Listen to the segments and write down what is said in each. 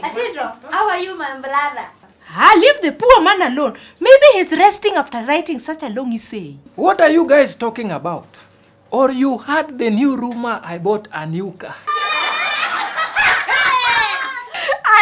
Atito, how are you, my brother? Leave the poor man alone. Maybe he's resting after writing such a long essay. What are you guys talking about? Or you heard the new rumor I bought a new car?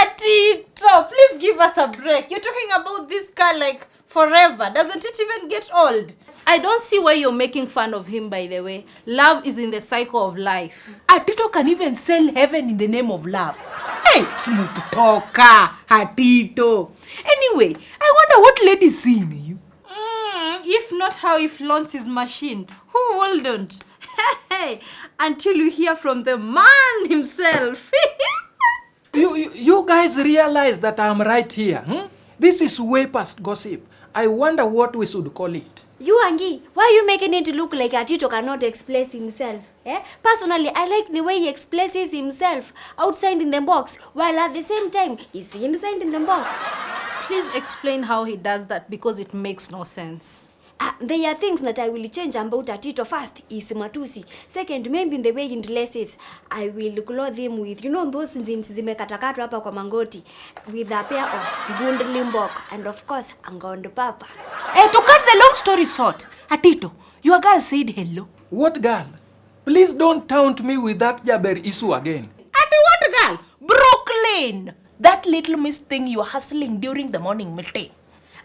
Atito, please give us a break. You're talking about this car like forever. Doesn't it even get old? I don't see why you're making fun of him, by the way. Love is in the cycle of life. Atito can even sell heaven in the name of love. Hey, smooth talker, Atito. Anyway, I wonder what lady's seeing you. If not how he flaunts his machine. Who wouldn't? Hey, until you hear from the man himself. You guys realize that I'm right here. This is way past gossip. I wonder what we should call it. You, Angie, why are you making it look like Atito cannot express himself? Personally, I like the way he expresses himself outside in the box, while at the same time, he's inside in the box. Please explain how he does that, because it makes no sense. There are things that I will change about Atito. First is matusi. Second, maybe in the way he dresses, I will clothe him with, those jeans zimekatakatwa hapa kwa mangoti, with a pair of good limbok, and of course, angondo papa. To cut the long story short, Atito, your girl said hello. What girl? Please don't taunt me with that jabber issue again. What girl? Brooklyn. That little miss thing you were hustling during the morning meeting.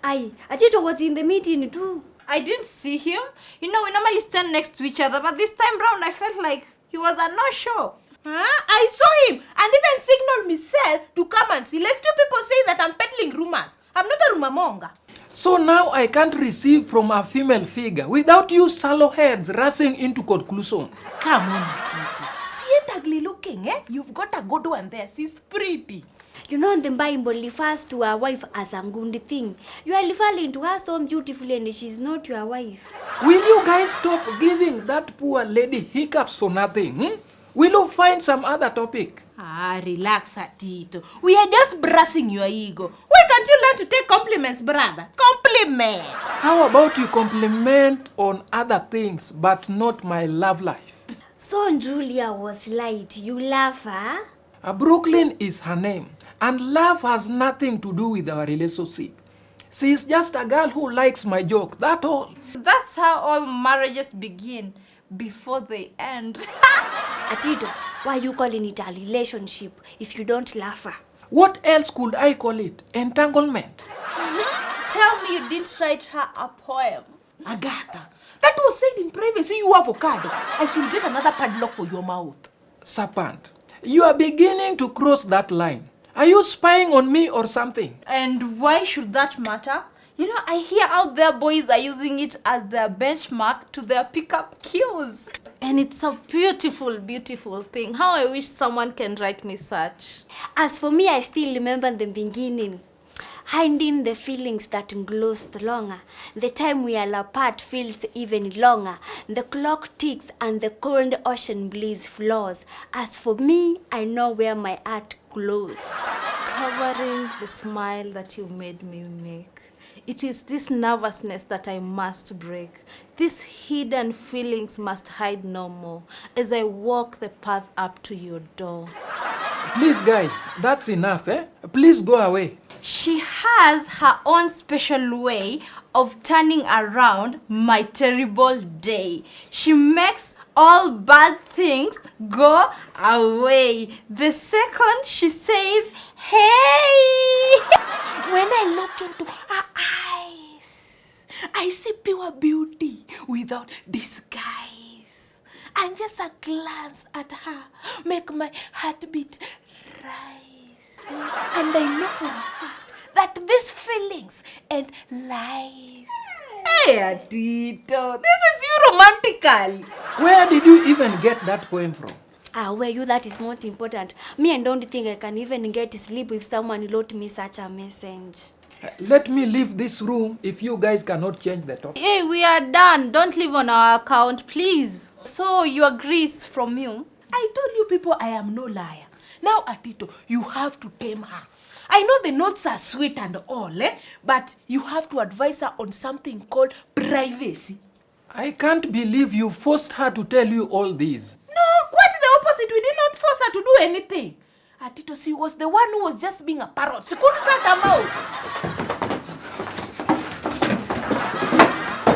Atito was in the meeting too. I didn't see him. We normally stand next to each other, but this time round I felt like he was a no-show. I saw him and even signaled myself to come and see. Lest two people say that I'm peddling rumors. I'm not a rumor monger. So now I can't receive from a female figure without you sallow heads rushing into conclusion. Come on, Atito. See it ugly looking, eh? You've got a good one there. She's pretty. The Bible refers to a wife as a good thing. You are referring to her so beautifully and she's not your wife. Will you guys stop giving that poor lady hiccups for nothing? Will you find some other topic? Relax, Atito. We are just brushing your ego. Why can't you learn to take compliments, brother? Compliment. How about you compliment on other things, but not my love life? So Julia was light. You love her? Brooklyn is her name. And love has nothing to do with our relationship. She's just a girl who likes my joke, that's all. That's how all marriages begin, before they end. Atito, why are you calling it a relationship if you don't love her? What else could I call it? Entanglement? Tell me you didn't write her a poem. Agatha, that was said in privacy, you avocado. I should get another padlock for your mouth. Serpent, you are beginning to cross that line. Are you spying on me or something? And why should that matter? I hear out there boys are using it as their benchmark to their pickup cues. And it's a beautiful, beautiful thing. How I wish someone can write me such. As for me, I still remember the beginning. Hiding the feelings that glows longer. The time we are apart feels even longer. The clock ticks and the cold ocean bleeds flows. As for me, I know where my heart glows. Covering the smile that you made me make. It is this nervousness that I must break. These hidden feelings must hide no more as I walk the path up to your door. Please guys, that's enough, eh? Please go away. She has her own special way of turning around my terrible day. She makes all bad things go away the second she says, hey! When I look into her eyes, I see pure beauty without disguise. And just a glance at her make my heartbeat rise. And I know for a fact that these feelings and lies. Hey, Atito, this is you romantically. Where did you even get that poem from? Where you, that is not important. Me, I don't think I can even get sleep if someone wrote me such a message. Let me leave this room if you guys cannot change the topic. Hey, we are done. Don't leave on our account, please. So you agree it's from you? I told you people I am no liar. Now, Atito, you have to tame her. I know the notes are sweet and all, but you have to advise her on something called privacy. I can't believe you forced her to tell you all these. No, quite the opposite. We did not force her to do anything. Atito, she was the one who was just being a parrot. She couldn't start her mouth.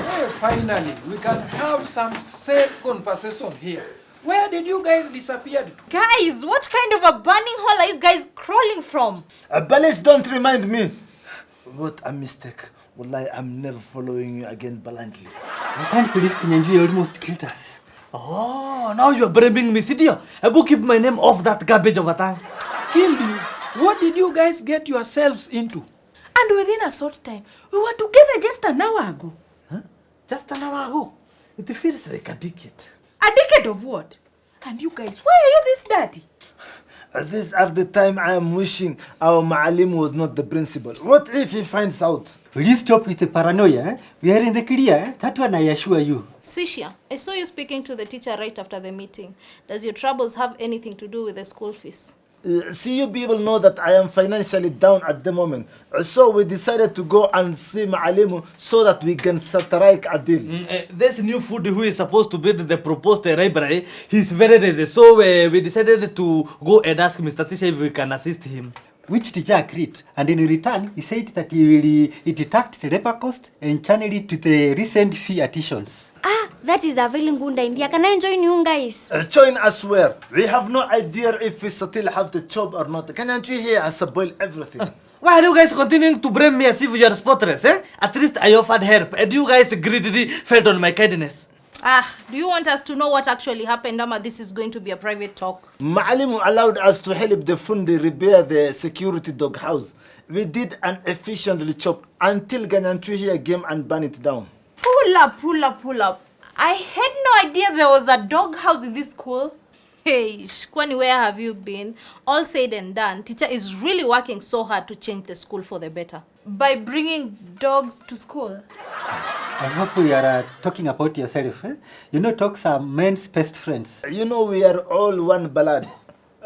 Hey, finally, we can have some safe conversation here. Where did you guys disappear to? Guys, what kind of a burning hole are you guys crawling from? Police, don't remind me. What a mistake. Wallahi, I'm never following you again blindly. I can't believe Kinyanjui almost killed us. Oh, now you're blaming me. Sit here. I will keep my name off that garbage of a time. Killed you? What did you guys get yourselves into? And within a short time, we were together just an hour ago. Huh? Just an hour ago. It feels like a decade. A decade of what? And you guys, why are you this dirty? These are the time I am wishing our Ma'alim was not the principal. What if he finds out? Will you stop with the paranoia? Eh? We are in the clear. Eh? That one I assure you. Shisia, I saw you speaking to the teacher right after the meeting. Does your troubles have anything to do with the school fees? See, you people know that I am financially down at the moment. So we decided to go and see Ma'alimu so that we can strike a deal. This new food who is supposed to build the proposed library, he's very lazy. So we decided to go and ask Mr. Teacher if we can assist him. Which teacher agreed, and in return, he said that he will deduct the labor cost and channel it to the recent fee additions. That is a very good idea. Can I join you guys? Join us where? We have no idea if we still have the job or not. Kinyanjui here has spoiled everything. Why are you guys continuing to blame me as if you are spotless? Eh? At least I offered help, and you guys greedily fed on my kindness. Do you want us to know what actually happened, Ama? This is going to be a private talk. Ma'alimu allowed us to help the Fundi repair the security dog house. We did an efficient job until Kinyanjui here came and burned it down. Pull up. I had no idea there was a dog house in this school. Hey, Kwani, where have you been? All said and done, teacher is really working so hard to change the school for the better. By bringing dogs to school. I hope we are talking about yourself. Eh? You know, dogs are men's best friends. You know, we are all one blood.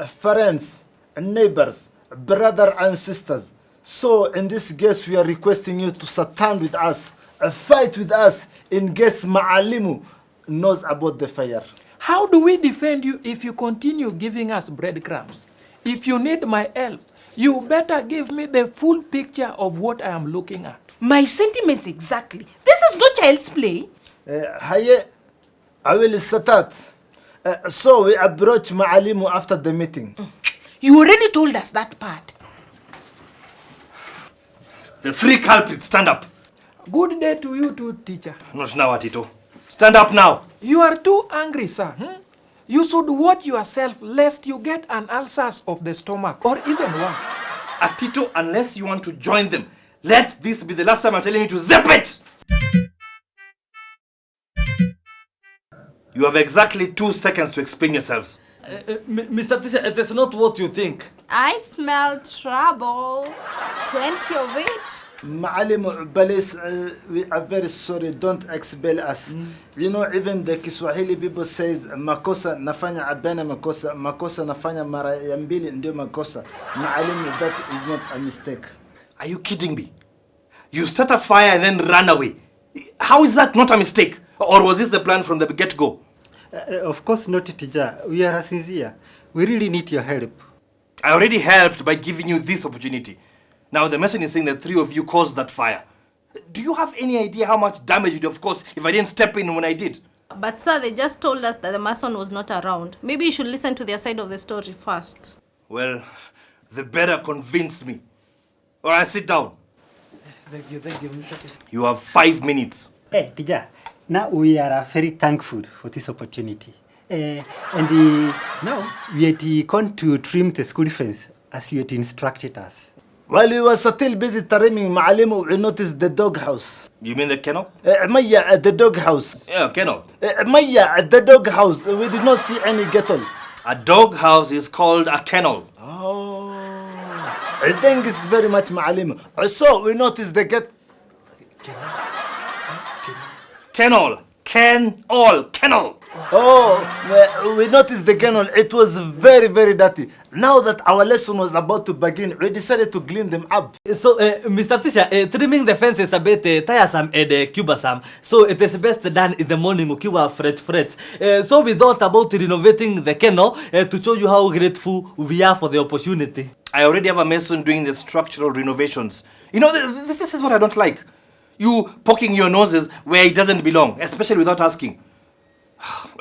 Friends, neighbors, brother and sisters. So in this case, we are requesting you to stand with us, fight with us in case Ma'alimu knows about the fire. How do we defend you if you continue giving us breadcrumbs? If you need my help, you better give me the full picture of what I am looking at. My sentiments exactly. This is no child's play. Haye, I will start. So we approach Ma'alimu after the meeting. You already told us that part. The free culprit, stand up. Good day to you too, teacher. Not now, Atito. Stand up now. You are too angry, sir. You should watch yourself lest you get an ulcers of the stomach or even worse. Atito, unless you want to join them, let this be the last time I'm telling you to zip it! You have exactly 2 seconds to explain yourselves. Mr. Teacher, it is not what you think. I smell trouble. Plenty of it. Ma'alimu, police, we are very sorry. Don't expel us. You know, even the Kiswahili people says, makosa nafanya abena makosa, makosa nafanya mara ya mbili ndio makosa. Ma'alimu, that is not a mistake. Are you kidding me? You start a fire and then run away. How is that not a mistake? Or was this the plan from the get-go? Of course not, teacher. We are sincere. We really need your help. I already helped by giving you this opportunity. Now the message is saying that 3 of you caused that fire. Do you have any idea how much damage you'd have caused if I didn't step in when I did? But sir, they just told us that the mason was not around. Maybe you should listen to their side of the story first. Well, they better convince me. All right, sit down. Thank you, Mr. Teacher. You have 5 minutes. Hey, teacher. Now we are very thankful for this opportunity. Now we had gone to trim the school fence as you had instructed us. While we were still busy trimming, Maalimu, we noticed the dog house. You mean the kennel? Maya, the dog house. Yeah, kennel. Maya, the dog house. We did not see any kettle. A dog house is called a kennel. Oh, I think it's very much Maalimu. So we noticed the Kennel. Kennel. Oh, we noticed the kennel. It was very, very dirty. Now that our lesson was about to begin, we decided to clean them up. So, Mr. Tisha, trimming the fence is a bit tiresome and cumbersome. So it is best done in the morning ukiwa fresh. So we thought about renovating the kennel to show you how grateful we are for the opportunity. I already have a mason doing the structural renovations. You know, this is what I don't like. You poking your noses where it doesn't belong, especially without asking.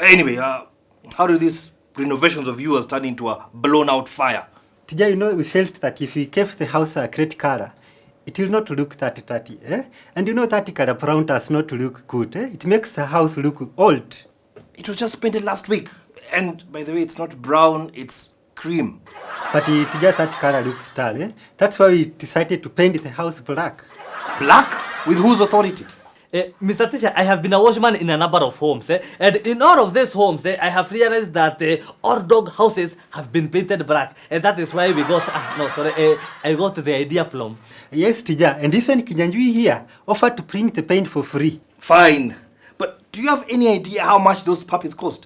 Anyway, how do these renovations of yours turn into a blown-out fire? Tija, you know, we felt that if we kept the house a great color, it will not look 30-30, eh? And you know that color brown does not look good, eh? It makes the house look old. It was just painted last week. And by the way, it's not brown, it's cream. But Tija, that color looks dull, eh? That's why we decided to paint the house black. Black? With whose authority? Mr. Tisha, I have been a watchman in a number of homes, and in all of these homes, I have realized that all dog houses have been painted black, and that is why we got, I got the idea from. Yes, Tija, and even Kinyanjui here offered to print the paint for free. Fine. But do you have any idea how much those puppies cost?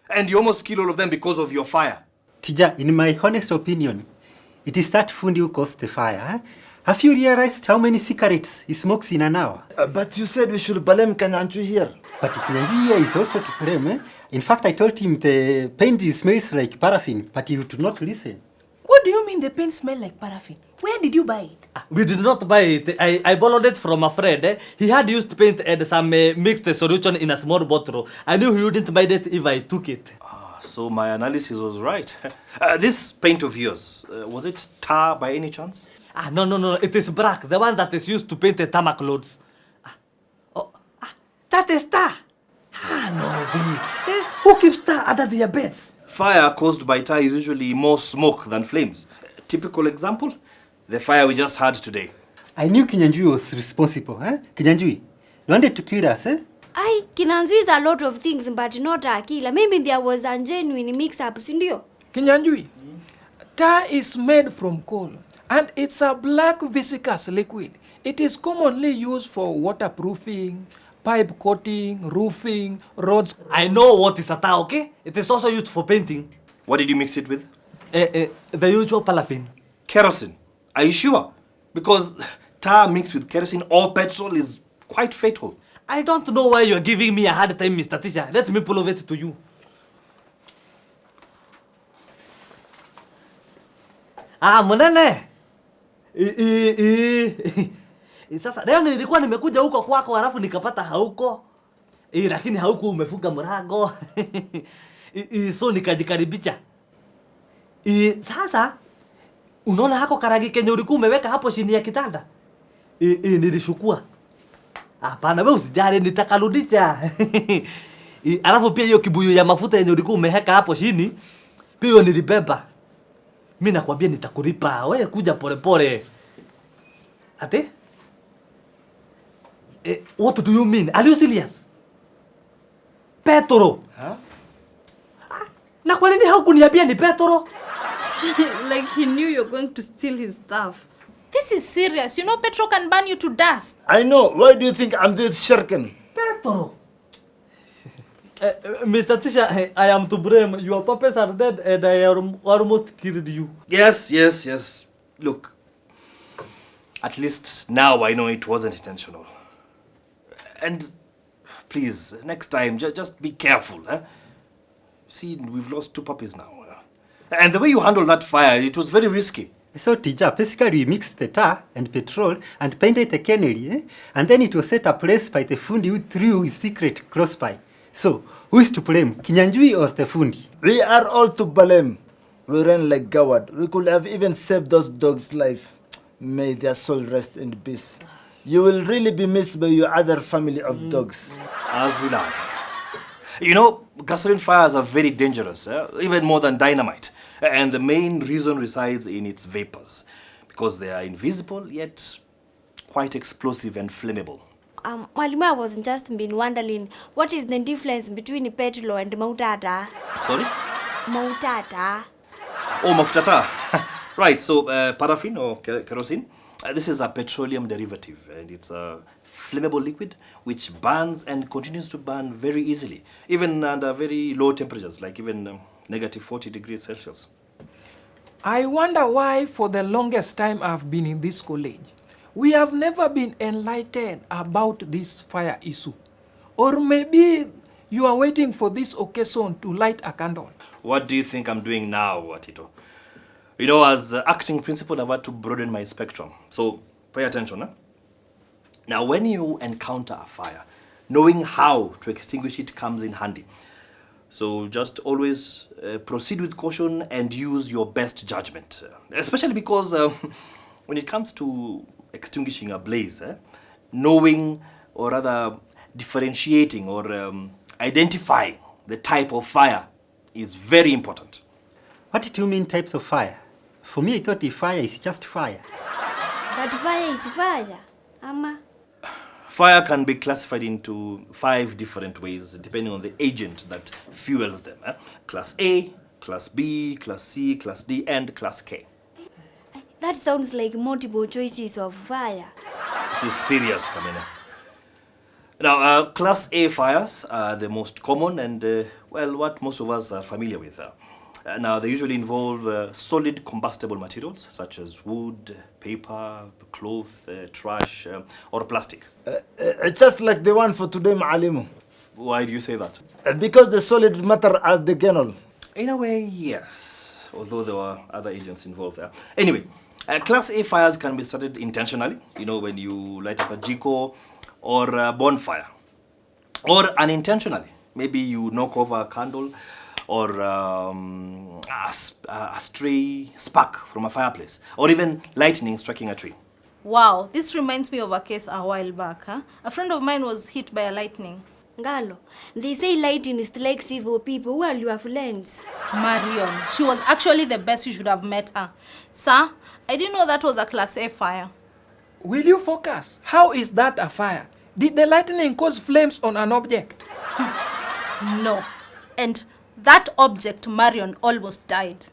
And you almost killed all of them because of your fire. Tija, in my honest opinion, it is that fundi who caused the fire, eh? Have you realized how many cigarettes he smokes in an hour? But you said we should blame Kinyanjui here. But Kinyanjui here is also to blame, eh? In fact, I told him the paint smells like paraffin, but he would not listen. What do you mean the paint smell like paraffin? Where did you buy it? We did not buy it. I borrowed it from a friend. He had used paint and some mixed solution in a small bottle. I knew he wouldn't buy it if I took it. So my analysis was right. This paint of yours, was it tar by any chance? No. It is black, the one that is used to paint the tarmac clothes. That is tar. No way. Who keeps tar under their beds? Fire caused by tar is usually more smoke than flames. Typical example, the fire we just had today. I knew Kinyanjui was responsible, eh? Kinyanjui, you wanted to kill us, eh? Kinyanjui is a lot of things, but not a killer. Maybe there was a genuine mix-up, sindio? Kinyanjui, tar is made from coal, and it's a black viscous liquid. It is commonly used for waterproofing, pipe coating, roofing, roads. I know what is a tar, okay? It is also used for painting. What did you mix it with? The usual paraffin. Kerosene. Are you sure? Because tar mixed with kerosene or petrol is quite fatal. I don't know why you are giving me a hard time, Mr. Tisha. Let me pull it to you. Mwanene. Sasa leo nilikuwa nimekuja huko kwako halafu nikapata hauko. Lakini hauko umefunga mlango. So nikajikaribisha. Sasa unaona hako karagi kenye ulikuwa umeweka hapo chini ya kitanda? Nilishukua. Hapana, wewe usijali, nitakarudisha. Alafu pia hiyo kibuyu ya mafuta yenye ulikuwa umeweka hapo chini, pia nilibeba. Mimi nakwambia nitakulipa. Wewe kuja pole. Ate? What do you mean? Are you serious? Petro. Huh? Na kwa nini haukuniambia ni Petro? Like he knew you're going to steal his stuff. This is serious. You know petrol can burn you to dust. I know. Why do you think I'm this shirken? Petro. Mr. Tisha, I am to blame. Your puppies are dead and I almost killed you. Yes. Look, at least now I know it wasn't intentional. And please, next time, just be careful. Eh? See, we've lost 2 puppies now. And the way you handled that fire, it was very risky. So, Tija, basically we mixed the tar and petrol and painted the cannery, eh? And then it was set ablaze by the fundi who threw his secret close by. So, who is to blame, Kinyanjui or the fundi? We are all to blame. We ran like coward. We could have even saved those dogs' life. May their soul rest in peace. You will really be missed by your other family of dogs. As will I. You know, gasoline fires are very dangerous, even more than dynamite. And the main reason resides in its vapors. because they are invisible yet quite explosive and flammable. Mwalimu, I was just been wondering what is the difference between petrol and mautata? Sorry? Mautata. Oh, mafutata. Right, so paraffin or kerosene. This is a petroleum derivative, and it's a flammable liquid which burns and continues to burn very easily, even under very low temperatures, like even negative 40 degrees Celsius. I wonder why for the longest time I've been in this college, we have never been enlightened about this fire issue. Or maybe you are waiting for this occasion to light a candle. What do you think I'm doing now, Atito? You know, as acting principal, I've had to broaden my spectrum. So pay attention. Huh? Now, when you encounter a fire, knowing how to extinguish it comes in handy. So just always proceed with caution and use your best judgment. Especially because when it comes to extinguishing a blaze, knowing or rather differentiating or identifying the type of fire is very important. What do you mean types of fire? For me, I thought the fire is just fire. But fire is fire. Ama. Fire can be classified into 5 different ways depending on the agent that fuels them. Class A, Class B, Class C, Class D, and Class K. That sounds like multiple choices of fire. This is serious, Kamina. Now, Class A fires are the most common and, well, what most of us are familiar with. Now, they usually involve solid combustible materials such as wood, paper, cloth, trash, or plastic. Just like the one for today, Ma'alimu. Why do you say that? Because the solid matter are the kernel. In a way, yes, although there were other agents involved there. Anyway, Class A fires can be started intentionally, you know, when you light up a jiko or a bonfire. Or unintentionally, maybe you knock over a candle or a stray spark from a fireplace, or even lightning striking a tree. Wow, this reminds me of a case a while back. A friend of mine was hit by a lightning. Ngalo, they say lightning strikes evil people. Who are your friends? Marion, she was actually the best. You should have met her. Sir, I didn't know that was a Class A fire. Will you focus? How is that a fire? Did the lightning cause flames on an object? No. And that object, Marion, almost died.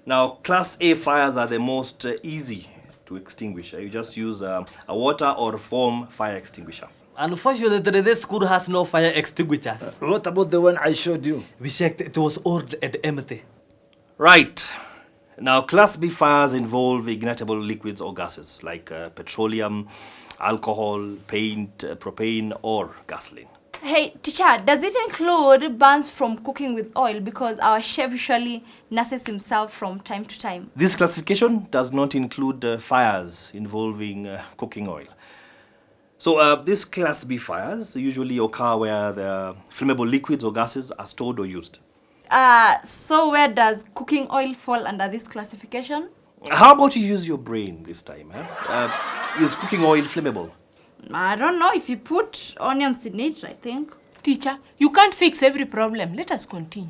Now, Class A fires are the most easy to extinguish. You just use a water or foam fire extinguisher. Unfortunately, this school has no fire extinguishers. What about the one I showed you? We checked, it was old and empty. Right. Now, Class B fires involve ignitable liquids or gases like petroleum, alcohol, paint, propane, or gasoline. Hey, teacher, does it include burns from cooking with oil? Because our chef usually nurses himself from time to time. This classification does not include fires involving cooking oil. So these Class B fires usually occur where the flammable liquids or gases are stored or used. So where does cooking oil fall under this classification? How about you use your brain this time? Is cooking oil flammable? I don't know. If you put onions in it, I think. Teacher, you can't fix every problem. Let us continue.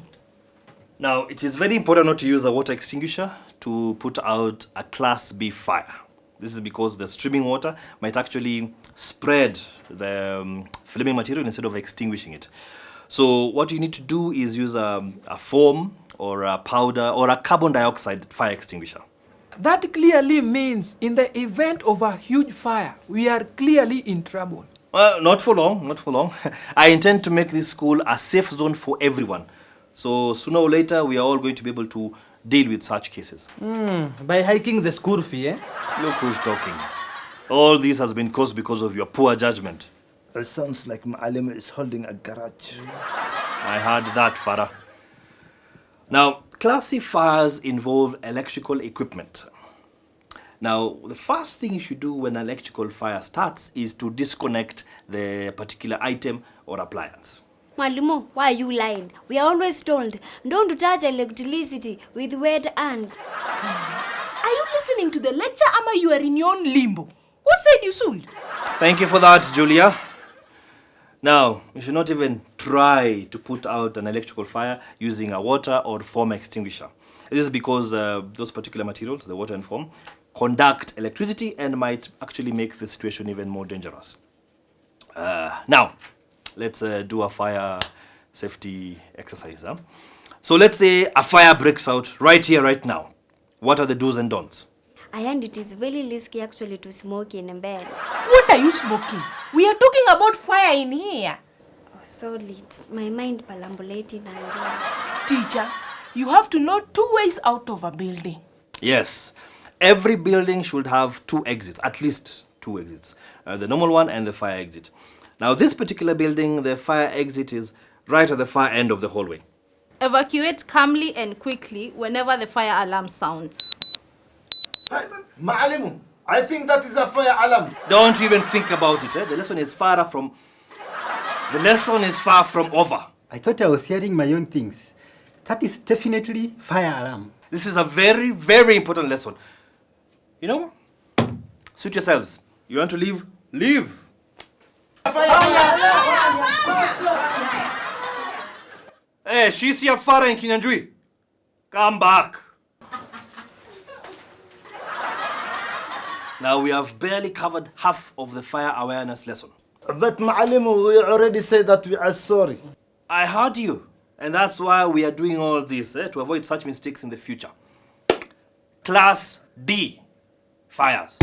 Now, it is very important not to use a water extinguisher to put out a Class B fire. This is because the streaming water might actually spread the flaming material instead of extinguishing it. So what you need to do is use a foam or a powder or a carbon dioxide fire extinguisher. That clearly means in the event of a huge fire, we are clearly in trouble. Not for long, not for long. I intend to make this school a safe zone for everyone. So sooner or later, we are all going to be able to deal with such cases. By hiking the school fee, eh? Look who's talking. All this has been caused because of your poor judgment. It sounds like Ma'alim is holding a garage. I heard that, Farah. Now, Class C fires involve electrical equipment. Now, the first thing you should do when an electrical fire starts is to disconnect the particular item or appliance. Mwalimu, why are you lying? We are always told, don't touch electricity with wet hand. Are you listening to the lecture, Ama? You are in your own limbo. Who said you should? Thank you for that, Julia. Now, you should not even try to put out an electrical fire using a water or foam extinguisher. This is because those particular materials, the water and foam, conduct electricity and might actually make the situation even more dangerous. Now, let's do a fire safety exercise. Huh? So let's say a fire breaks out right here, right now. What are the do's and don'ts? And it is very risky actually to smoke in bed. What are you smoking? We are talking about fire in here. Oh, sorry, it's my mind perambulating and... Teacher, you have to know 2 ways out of a building. Yes, every building should have 2 exits, at least 2 exits. The normal one and the fire exit. Now this particular building, the fire exit is right at the far end of the hallway. Evacuate calmly and quickly whenever the fire alarm sounds. Ma'alimu, I think that is a fire alarm. Don't even think about it. The lesson is far from over. I thought I was hearing my own things. That is definitely fire alarm. This is a very, very important lesson. You know, suit yourselves. You want to leave? Leave. Hey, Shisia, Farah and Kinyanjui, come back. Now we have barely covered half of the fire awareness lesson. But Ma'alimu, we already said that we are sorry. I heard you. And that's why we are doing all this, to avoid such mistakes in the future. Class D, fires.